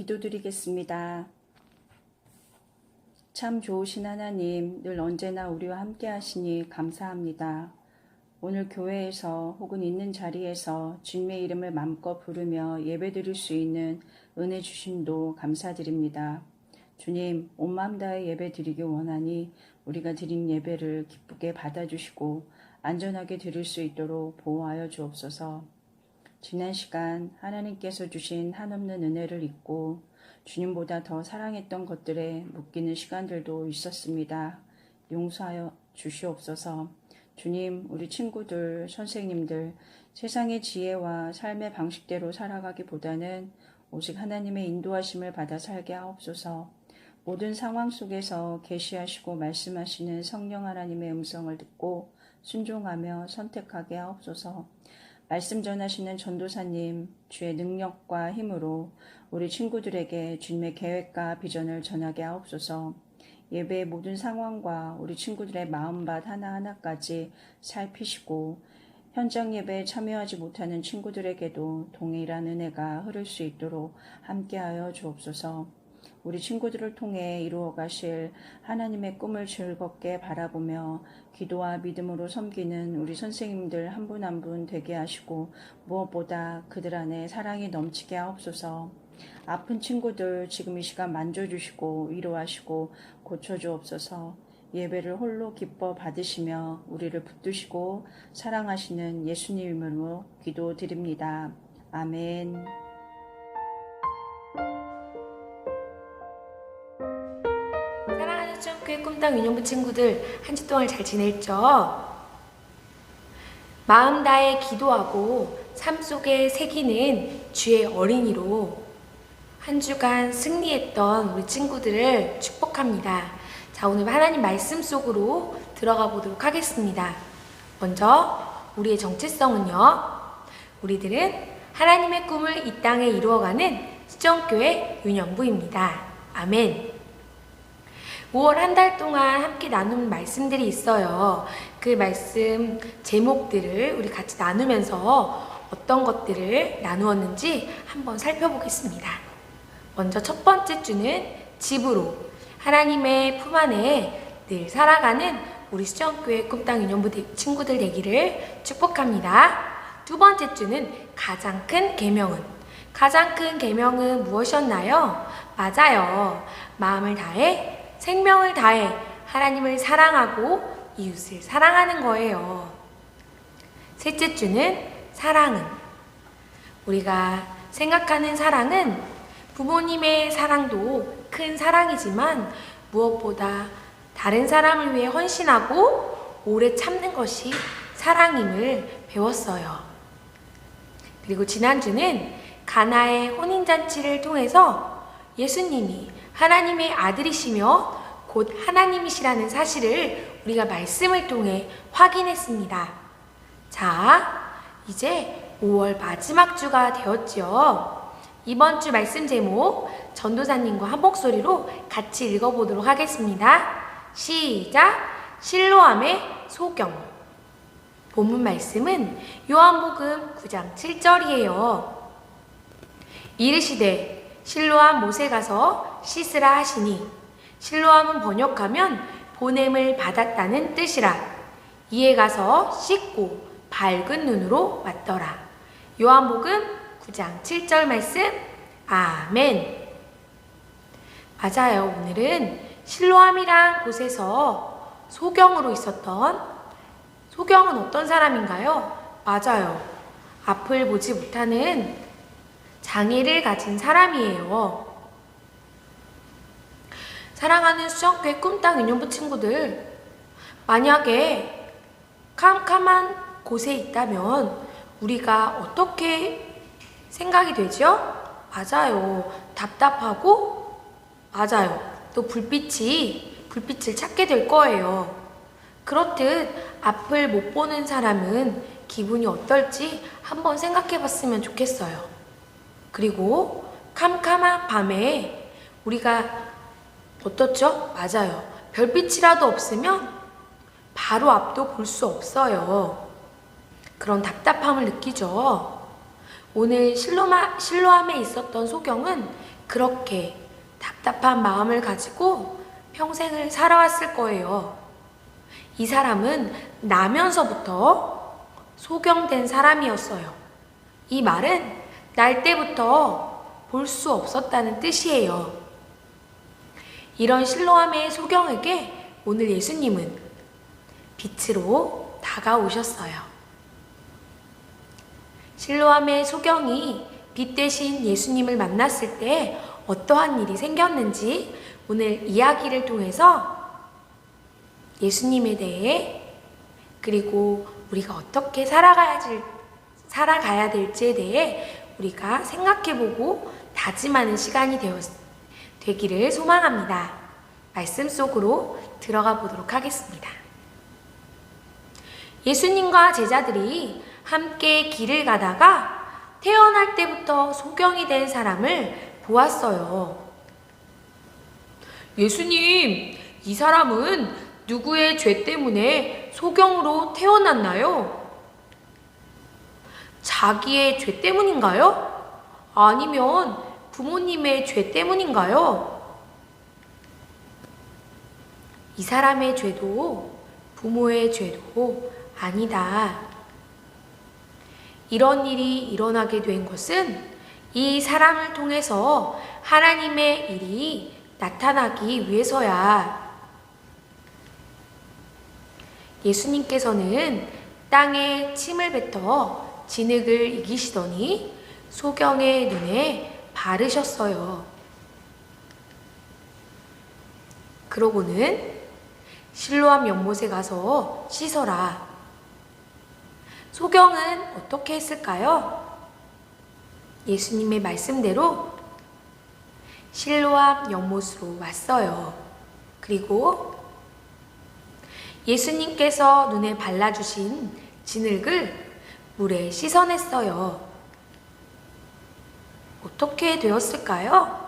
기도드리겠습니다. 참 좋으신 하나님, 늘 언제나 우리와 함께 하시니 감사합니다. 오늘 교회에서 혹은 있는 자리에서 주님의 이름을 마음껏 부르며 예배드릴 수 있는 은혜 주심도 감사드립니다. 주님, 온 마음 다해 예배드리기 원하니 우리가 드린 예배를 기쁘게 받아주시고 안전하게 드릴 수 있도록 보호하여 주옵소서. 지난 시간 하나님께서 주신 한없는 은혜를 잊고 주님보다 더 사랑했던 것들에 묶이는 시간들도 있었습니다. 용서하여 주시옵소서. 주님, 우리 친구들, 선생님들, 세상의 지혜와 삶의 방식대로 살아가기보다는 오직 하나님의 인도하심을 받아 살게 하옵소서. 모든 상황 속에서 계시하시고 말씀하시는 성령 하나님의 음성을 듣고 순종하며 선택하게 하옵소서. 말씀 전하시는 전도사님, 주의 능력과 힘으로 우리 친구들에게 주님의 계획과 비전을 전하게 하옵소서. 예배의 모든 상황과 우리 친구들의 마음밭 하나하나까지 살피시고 현장 예배에 참여하지 못하는 친구들에게도 동일한 은혜가 흐를 수 있도록 함께하여 주옵소서. 우리 친구들을 통해 이루어 가실 하나님의 꿈을 즐겁게 바라보며 기도와 믿음으로 섬기는 우리 선생님들 한 분 한 분 되게 하시고 무엇보다 그들 안에 사랑이 넘치게 하옵소서. 아픈 친구들 지금 이 시간 만져주시고 위로하시고 고쳐주옵소서. 예배를 홀로 기뻐 받으시며 우리를 붙드시고 사랑하시는 예수님 이름으로 기도드립니다. 아멘. 사랑하는 수정교회 꿈땅 유년부 친구들, 한 주 동안 잘 지냈죠? 마음 다해 기도하고 삶 속에 새기는 주의 어린이로 한 주간 승리했던 우리 친구들을 축복합니다. 자, 오늘 하나님 말씀 속으로 들어가 보도록 하겠습니다. 먼저 우리의 정체성은요, 우리들은 하나님의 꿈을 이 땅에 이루어가는 수정교회 유년부입니다. 아멘. 5월 한 달 동안 함께 나눈 말씀들이 있어요. 그 말씀 제목들을 우리 같이 나누면서 어떤 것들을 나누었는지 한번 살펴보겠습니다. 먼저 첫 번째 주는 집으로, 하나님의 품 안에 늘 살아가는 우리 수정교회 꿈땅 유년부 친구들 되기를 축복합니다. 두 번째 주는 가장 큰 계명은, 가장 큰 계명은 무엇이었나요? 맞아요. 마음을 다해 생명을 다해 하나님을 사랑하고 이웃을 사랑하는 거예요. 셋째 주는 사랑은, 우리가 생각하는 사랑은 부모님의 사랑도 큰 사랑이지만 무엇보다 다른 사람을 위해 헌신하고 오래 참는 것이 사랑임을 배웠어요. 그리고 지난주는 가나의 혼인잔치를 통해서 예수님이 하나님의 아들이시며 곧 하나님이시라는 사실을 우리가 말씀을 통해 확인했습니다. 자, 이제 5월 마지막 주가 되었죠. 이번 주 말씀 제목 전도사님과 한 목소리로 같이 읽어보도록 하겠습니다. 시작! 실로암의 소경. 본문 말씀은 요한복음 9장 7절이에요. 이르시되 실로암 못에 가서 씻으라 하시니, 실로암은 번역하면 보냄을 받았다는 뜻이라. 이에 가서 씻고 밝은 눈으로 왔더라. 요한복음 9장 7절 말씀. 아멘. 맞아요. 오늘은 실로암이란 곳에서 소경으로 있었던, 소경은 어떤 사람인가요? 맞아요. 앞을 보지 못하는 장애를 가진 사람이에요. 사랑하는 수정교회 꿈땅 유년부 친구들, 만약에 캄캄한 곳에 있다면 우리가 어떻게 생각이 되죠? 맞아요. 답답하고, 맞아요. 또 불빛을 찾게 될 거예요. 그렇듯 앞을 못 보는 사람은 기분이 어떨지 한번 생각해 봤으면 좋겠어요. 그리고 캄캄한 밤에 우리가 어떻죠? 맞아요. 별빛이라도 없으면 바로 앞도 볼 수 없어요. 그런 답답함을 느끼죠. 오늘 실로암에 있었던 소경은 그렇게 답답한 마음을 가지고 평생을 살아왔을 거예요. 이 사람은 나면서부터 소경된 사람이었어요. 이 말은 날 때부터 볼 수 없었다는 뜻이에요. 이런 실로암의 소경에게 오늘 예수님은 빛으로 다가오셨어요. 실로암의 소경이 빛 대신 예수님을 만났을 때 어떠한 일이 생겼는지 오늘 이야기를 통해서 예수님에 대해 그리고 우리가 어떻게 살아가야 될지에 대해 우리가 생각해보고 다짐하는 시간이 되기를 소망합니다. 말씀 속으로 들어가 보도록 하겠습니다. 예수님과 제자들이 함께 길을 가다가 태어날 때부터 소경이 된 사람을 보았어요. 예수님, 이 사람은 누구의 죄 때문에 소경으로 태어났나요? 자기의 죄 때문인가요? 아니면 부모님의 죄 때문인가요? 이 사람의 죄도 부모의 죄도 아니다. 이런 일이 일어나게 된 것은 이 사람을 통해서 하나님의 일이 나타나기 위해서야. 예수님께서는 땅에 침을 뱉어 진흙을 이기시더니 소경의 눈에 바르셨어요. 그러고는 실로암 연못에 가서 씻어라. 소경은 어떻게 했을까요? 예수님의 말씀대로 실로암 연못으로 왔어요. 그리고 예수님께서 눈에 발라주신 진흙을 물에 씻어냈어요. 어떻게 되었을까요?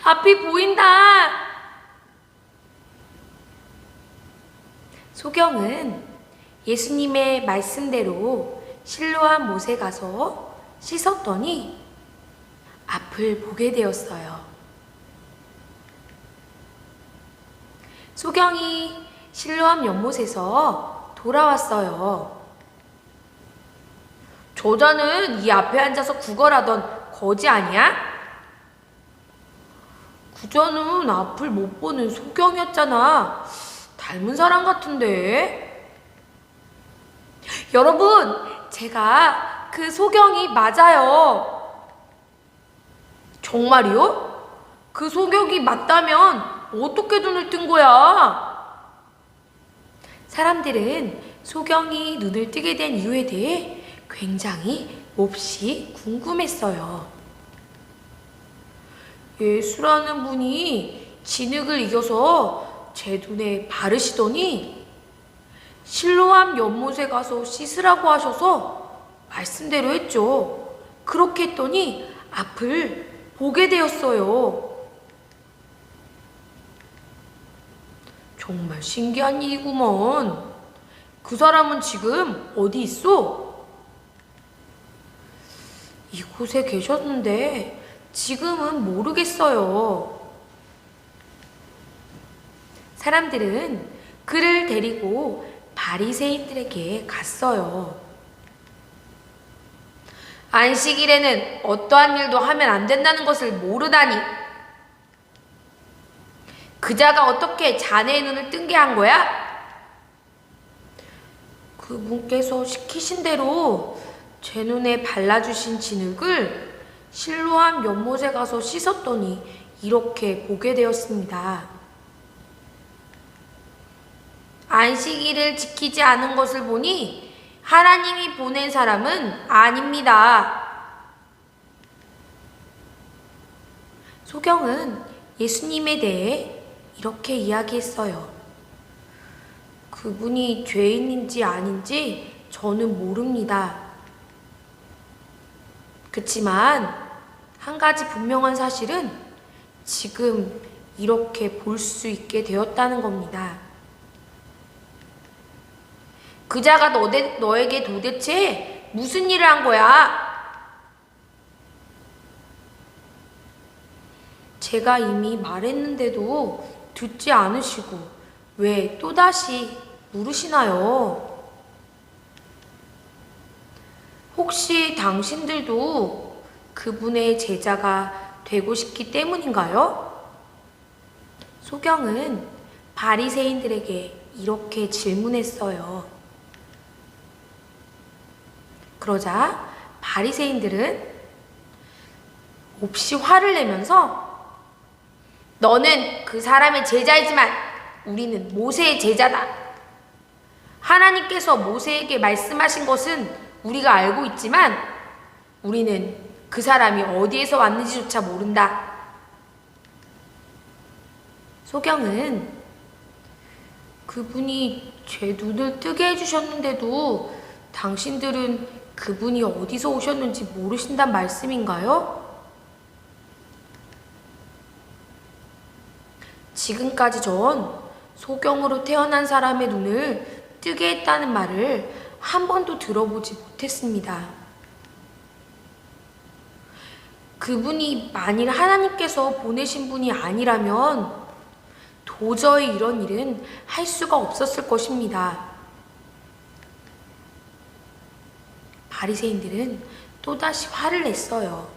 앞이 보인다! 소경은 예수님의 말씀대로 실로암 못에 가서 씻었더니 앞을 보게 되었어요. 소경이 실로암 연못에서 돌아왔어요. 저자는 이 앞에 앉아서 구걸하던 거지 아니야? 그자는 앞을 못 보는 소경이었잖아. 닮은 사람 같은데? 여러분, 제가 그 소경이 맞아요. 정말이요? 그 소경이 맞다면 어떻게 눈을 뜬 거야? 사람들은 소경이 눈을 뜨게 된 이유에 대해 굉장히 몹시 궁금했어요. 예수라는 분이 진흙을 이겨서 제 눈에 바르시더니 실로암 연못에 가서 씻으라고 하셔서 말씀대로 했죠. 그렇게 했더니 앞을 보게 되었어요. 정말 신기한 일이구먼. 그 사람은 지금 어디 있어? 이곳에 계셨는데 지금은 모르겠어요. 사람들은 그를 데리고 바리새인들에게 갔어요. 안식일에는 어떠한 일도 하면 안 된다는 것을 모르다니. 그자가 어떻게 자네의 눈을 뜬게 한 거야? 그분께서 시키신 대로 제 눈에 발라주신 진흙을 실로암 연못에 가서 씻었더니 이렇게 보게 되었습니다. 안식일을 지키지 않은 것을 보니 하나님이 보낸 사람은 아닙니다. 소경은 예수님에 대해 이렇게 이야기했어요. 그분이 죄인인지 아닌지 저는 모릅니다. 그치만 한 가지 분명한 사실은 지금 이렇게 볼 수 있게 되었다는 겁니다. 그자가 너에게 도대체 무슨 일을 한 거야? 제가 이미 말했는데도 듣지 않으시고 왜 또다시 물으시나요? 혹시 당신들도 그분의 제자가 되고 싶기 때문인가요? 소경은 바리새인들에게 이렇게 질문했어요. 그러자 바리새인들은 몹시 화를 내면서 너는 그 사람의 제자이지만 우리는 모세의 제자다. 하나님께서 모세에게 말씀하신 것은 우리가 알고 있지만 우리는 그 사람이 어디에서 왔는지조차 모른다. 소경은 그분이 제 눈을 뜨게 해주셨는데도 당신들은 그분이 어디서 오셨는지 모르신단 말씀인가요? 지금까지 전 소경으로 태어난 사람의 눈을 뜨게 했다는 말을 한 번도 들어보지 못했습니다. 그분이 만일 하나님께서 보내신 분이 아니라면 도저히 이런 일은 할 수가 없었을 것입니다. 바리새인들은 또다시 화를 냈어요.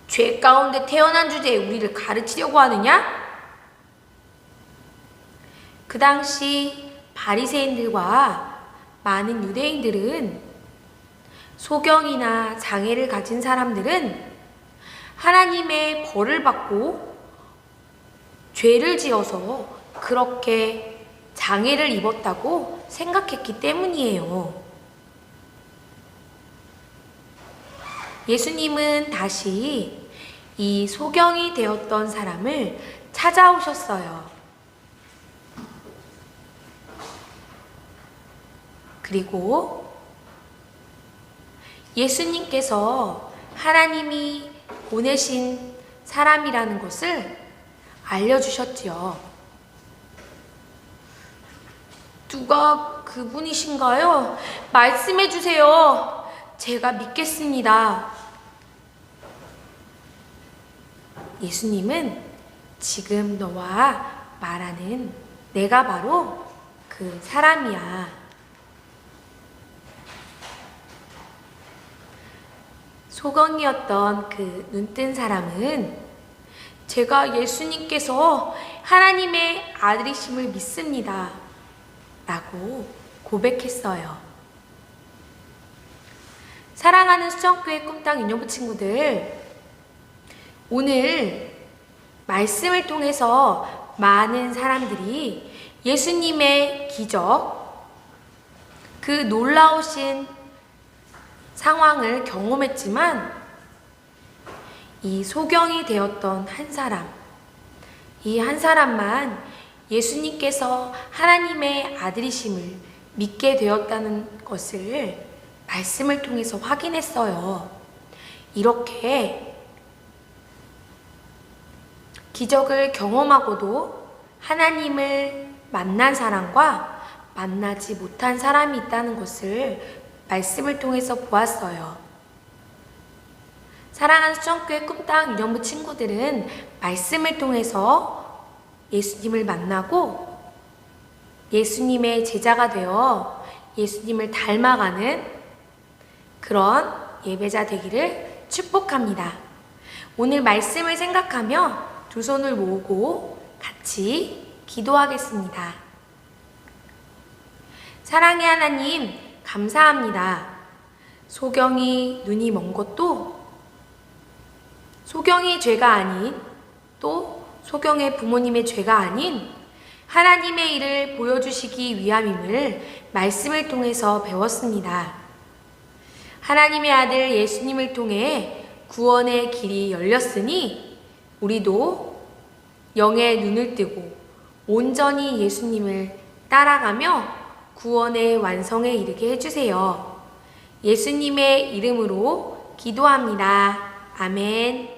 죄 가운데 태어난 주제에 우리를 가르치려고 하느냐? 그 당시 바리새인들과 많은 유대인들은 소경이나 장애를 가진 사람들은 하나님의 벌을 받고 죄를 지어서 그렇게 장애를 입었다고 생각했기 때문이에요. 예수님은 다시 이 소경이 되었던 사람을 찾아오셨어요. 그리고 예수님께서 하나님이 보내신 사람이라는 것을 알려주셨지요. 누가 그분이신가요? 말씀해 주세요. 제가 믿겠습니다. 예수님은 지금 너와 말하는 내가 바로 그 사람이야. 소경이었던 그 눈뜬 사람은 제가 예수님께서 하나님의 아들이심을 믿습니다. 라고 고백했어요. 사랑하는 수정교회 꿈땅 인여부 친구들, 오늘 말씀을 통해서 많은 사람들이 예수님의 기적, 그 놀라우신 상황을 경험했지만 이 소경이 되었던 한 사람, 이 한 사람만 예수님께서 하나님의 아들이심을 믿게 되었다는 것을 말씀을 통해서 확인했어요. 이렇게 기적을 경험하고도 하나님을 만난 사람과 만나지 못한 사람이 있다는 것을 말씀을 통해서 보았어요. 사랑하는 수정교회 꿈땅 유년부 친구들은 말씀을 통해서 예수님을 만나고 예수님의 제자가 되어 예수님을 닮아가는 그런 예배자 되기를 축복합니다. 오늘 말씀을 생각하며 두 손을 모으고 같이 기도하겠습니다. 사랑의 하나님, 감사합니다. 소경이 눈이 먼 것도 소경이 죄가 아닌, 또 소경의 부모님의 죄가 아닌 하나님의 일을 보여주시기 위함임을 말씀을 통해서 배웠습니다. 하나님의 아들 예수님을 통해 구원의 길이 열렸으니 우리도 영의 눈을 뜨고 온전히 예수님을 따라가며 구원의 완성에 이르게 해주세요. 예수님의 이름으로 기도합니다. 아멘.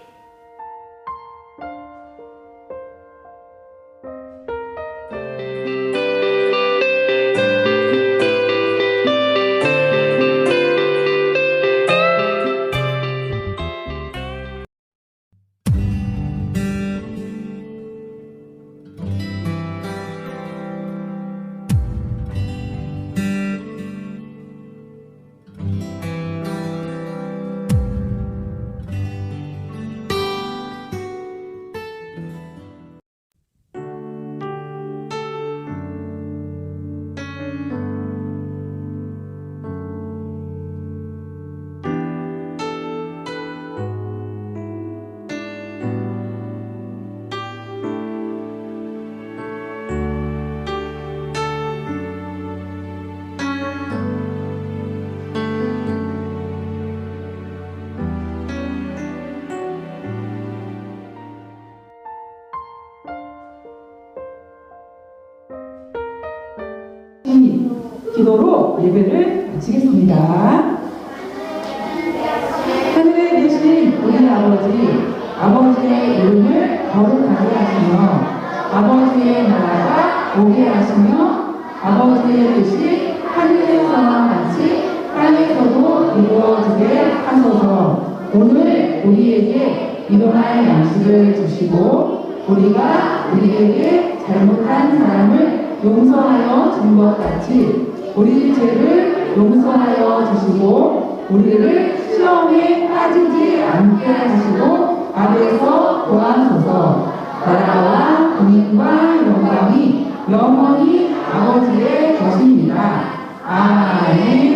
기도로 예배를 마치겠습니다. 하늘에 계신 우리 아버지, 아버지의 이름을 거룩하게 하시며 아버지의 나라가 오게 하시며 아버지의 뜻이 하늘에서와 같이 땅에서도 이루어지게 하소서. 오늘 우리에게 일용할 양식을 주시고 우리가 우리에게 잘못한 사람을 용서하여 준 것 같이 우리 죄를 용서하여 주시고 우리를 시험에 빠지지 않게 하시고 악에서 구하소서. 나라와 권능과 영광이 영원히 아버지의 것입니다. 아멘.